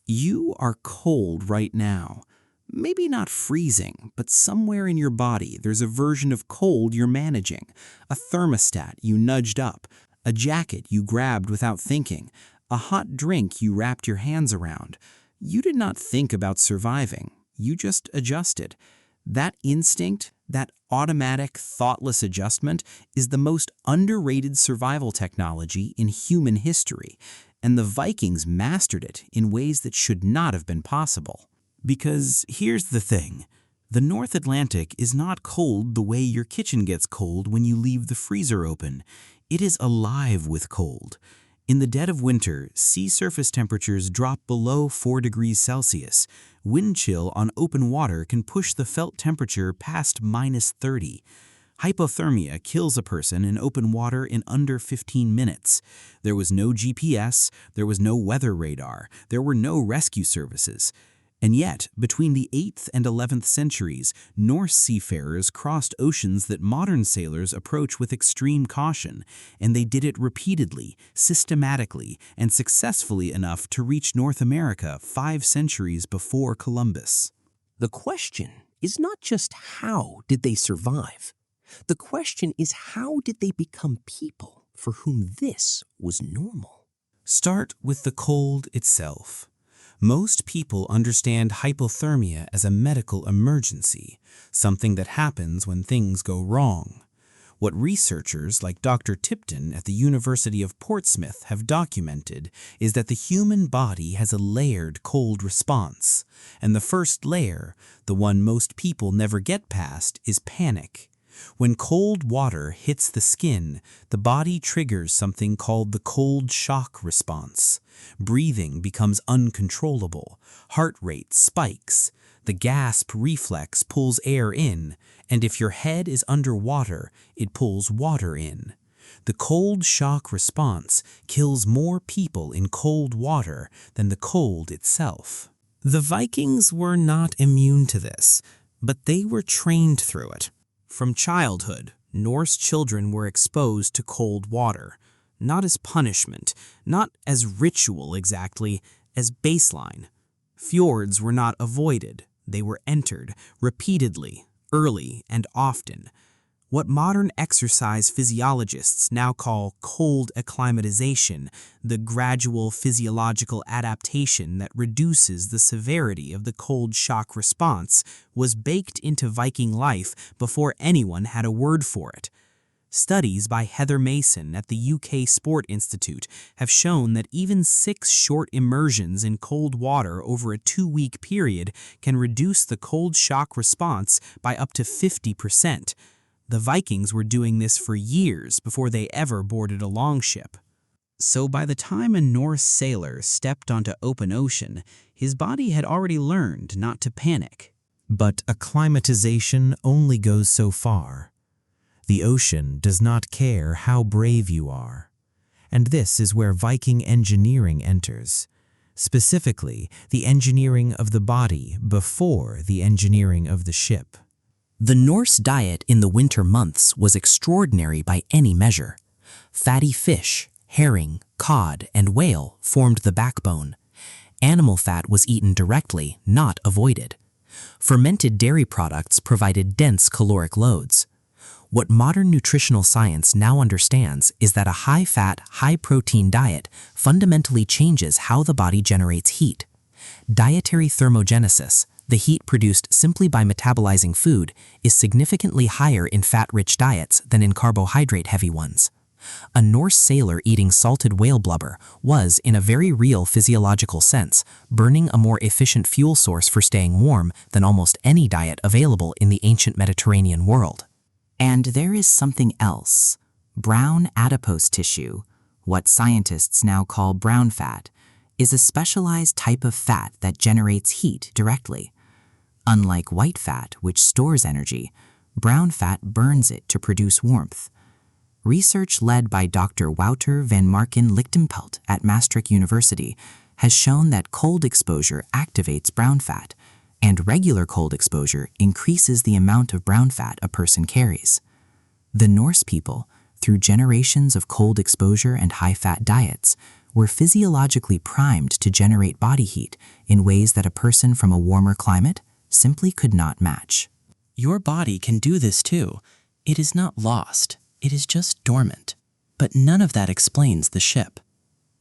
You are cold right now. Maybe not freezing, but somewhere in your body there's a version of cold you're managing. A thermostat you nudged up, a jacket you grabbed without thinking, a hot drink you wrapped your hands around. You did not think about surviving. You just adjusted. That instinct, that automatic, thoughtless adjustment is the most underrated survival technology in human history, and the Vikings mastered it in ways that should not have been possible. Because here's the thing, the North Atlantic is not cold the way your kitchen gets cold when you leave the freezer open. It is alive with cold. In the dead of winter, sea surface temperatures drop below 4 degrees Celsius. Wind chill on open water can push the felt temperature past -30. Hypothermia kills a person in open water in under 15 minutes. There was no GPS, there was no weather radar, there were no rescue services. And yet, between the 8th and 11th centuries, Norse seafarers crossed oceans that modern sailors approach with extreme caution, and they did it repeatedly, systematically, and successfully enough to reach North America 5 centuries before Columbus. The question is not just how did they survive. The question is how did they become people for whom this was normal? Start with the cold itself. Most people understand hypothermia as a medical emergency, something that happens when things go wrong. What researchers like Dr. Tipton at the University of Portsmouth have documented is that the human body has a layered cold response, and the first layer, the one most people never get past, is panic. When cold water hits the skin, the body triggers something called the cold shock response. Breathing becomes uncontrollable, heart rate spikes, the gasp reflex pulls air in, and if your head is underwater, it pulls water in. The cold shock response kills more people in cold water than the cold itself. The Vikings were not immune to this, but they were trained through it. From childhood, Norse children were exposed to cold water, not as punishment, not as ritual exactly, as baseline. Fjords were not avoided, they were entered repeatedly, early and often. What modern exercise physiologists now call cold acclimatization, the gradual physiological adaptation that reduces the severity of the cold shock response, was baked into Viking life before anyone had a word for it. Studies by Heather Mason at the UK Sport Institute have shown that even 6 short immersions in cold water over a 2-week period can reduce the cold shock response by up to 50%. The Vikings were doing this for years before they ever boarded a longship. So by the time a Norse sailor stepped onto open ocean, his body had already learned not to panic. But acclimatization only goes so far. The ocean does not care how brave you are. And this is where Viking engineering enters. Specifically, the engineering of the body before the engineering of the ship. The Norse diet in the winter months was extraordinary by any measure. Fatty fish, herring, cod, and whale formed the backbone. Animal fat was eaten directly, not avoided. Fermented dairy products provided dense caloric loads. What modern nutritional science now understands is that a high-fat, high-protein diet fundamentally changes how the body generates heat. Dietary thermogenesis, the heat produced simply by metabolizing food, is significantly higher in fat-rich diets than in carbohydrate-heavy ones. A Norse sailor eating salted whale blubber was, in a very real physiological sense, burning a more efficient fuel source for staying warm than almost any diet available in the ancient Mediterranean world. And there is something else. Brown adipose tissue, what scientists now call brown fat, is a specialized type of fat that generates heat directly. Unlike white fat, which stores energy, brown fat burns it to produce warmth. Research led by Dr. Wouter van Marken Lichtenpelt at Maastricht University has shown that cold exposure activates brown fat, and regular cold exposure increases the amount of brown fat a person carries. The Norse people, through generations of cold exposure and high-fat diets, were physiologically primed to generate body heat in ways that a person from a warmer climate simply could not match. Your body can do this too. It is not lost, it is just dormant. But none of that explains the ship.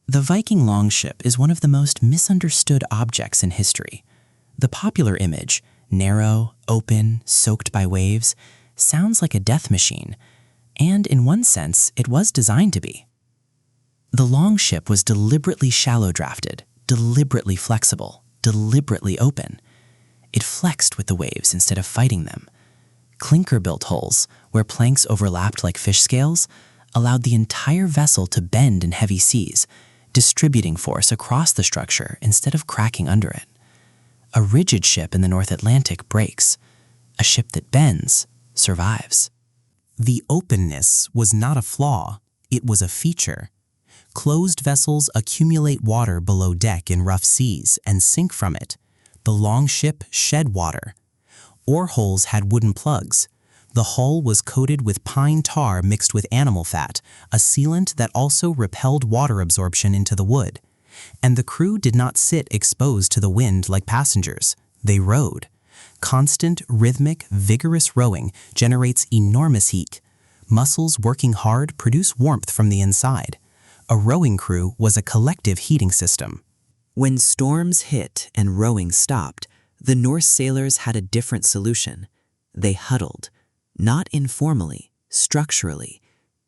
The Viking longship is one of the most misunderstood objects in history. The popular image, narrow, open, soaked by waves, sounds like a death machine, and in one sense, it was designed to be. The longship was deliberately shallow drafted, deliberately flexible, deliberately open. It flexed with the waves instead of fighting them. Clinker-built hulls, where planks overlapped like fish scales, allowed the entire vessel to bend in heavy seas, distributing force across the structure instead of cracking under it. A rigid ship in the North Atlantic breaks. A ship that bends survives. The openness was not a flaw, it was a feature. Closed vessels accumulate water below deck in rough seas and sink from it. The longship shed water. Oar holes had wooden plugs. The hull was coated with pine tar mixed with animal fat, a sealant that also repelled water absorption into the wood. And the crew did not sit exposed to the wind like passengers. They rowed. Constant, rhythmic, vigorous rowing generates enormous heat. Muscles working hard produce warmth from the inside. A rowing crew was a collective heating system. When storms hit and rowing stopped, the Norse sailors had a different solution. They huddled. Not informally, structurally.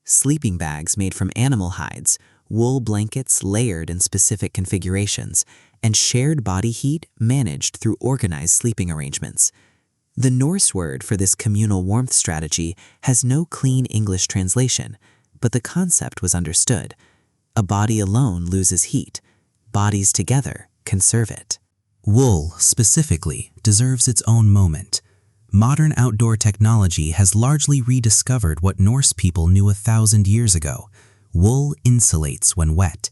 Sleeping bags made from animal hides, wool blankets layered in specific configurations, and shared body heat managed through organized sleeping arrangements. The Norse word for this communal warmth strategy has no clean English translation, but the concept was understood. A body alone loses heat. Bodies together conserve it. Wool, specifically, deserves its own moment. Modern outdoor technology has largely rediscovered what Norse people knew 1,000 years ago. Wool insulates when wet.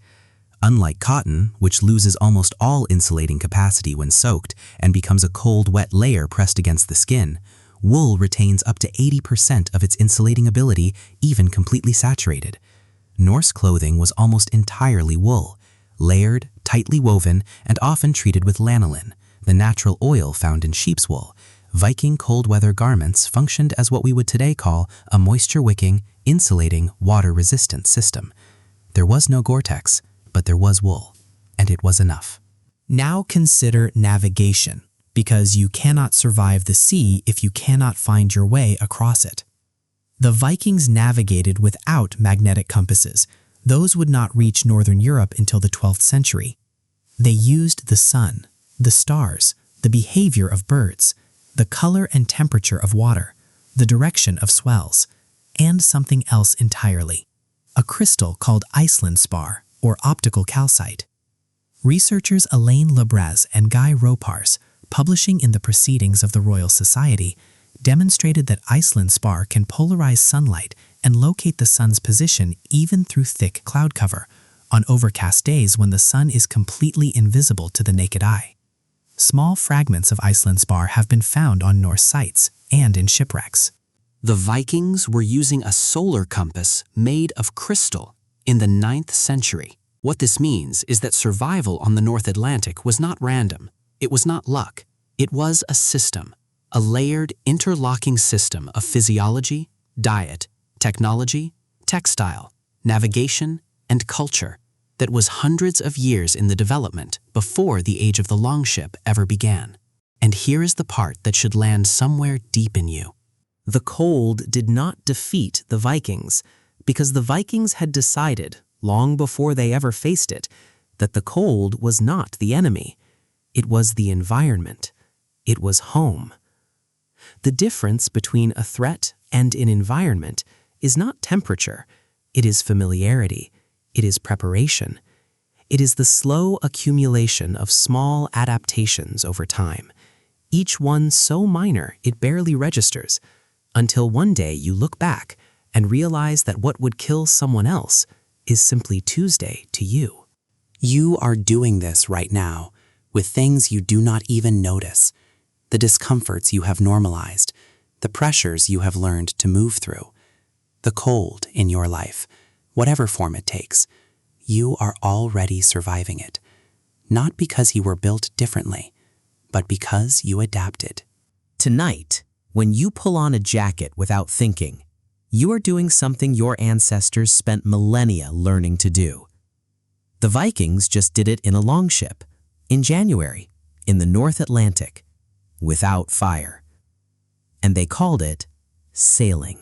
Unlike cotton, which loses almost all insulating capacity when soaked and becomes a cold, wet layer pressed against the skin, wool retains up to 80% of its insulating ability, even completely saturated. Norse clothing was almost entirely wool, layered, tightly woven, and often treated with lanolin, the natural oil found in sheep's wool. Viking cold-weather garments functioned as what we would today call a moisture-wicking, insulating, water-resistant system. There was no Gore-Tex, but there was wool, and it was enough. Now consider navigation, because you cannot survive the sea if you cannot find your way across it. The Vikings navigated without magnetic compasses. Those would not reach northern Europe until the 12th century. They used the sun, the stars, the behavior of birds, the color and temperature of water, the direction of swells, and something else entirely, a crystal called Iceland spar, or optical calcite. Researchers Elaine Lebrez and Guy Ropars, publishing in the Proceedings of the Royal Society, demonstrated that Iceland spar can polarize sunlight and locate the sun's position even through thick cloud cover, on overcast days when the sun is completely invisible to the naked eye. Small fragments of Iceland spar have been found on Norse sites and in shipwrecks. The Vikings were using a solar compass made of crystal in the 9th century. What this means is that survival on the North Atlantic was not random. It was not luck. It was a system, a layered, interlocking system of physiology, diet, technology, textile, navigation, and culture that was hundreds of years in the development before the age of the longship ever began. And here is the part that should land somewhere deep in you. The cold did not defeat the Vikings, because the Vikings had decided, long before they ever faced it, that the cold was not the enemy. It was the environment. It was home. The difference between a threat and an environment is not temperature. It is familiarity. It is preparation. It is the slow accumulation of small adaptations over time, each one so minor it barely registers, until one day you look back and realize that what would kill someone else is simply Tuesday to you. You are doing this right now with things you do not even notice, the discomforts you have normalized, the pressures you have learned to move through, the cold in your life, whatever form it takes. you are already surviving it, not because you were built differently, but because you adapted. Tonight, when you pull on a jacket without thinking, you are doing something your ancestors spent millennia learning to do. The Vikings just did it in a longship, in January, in the North Atlantic, without fire. And they called it sailing.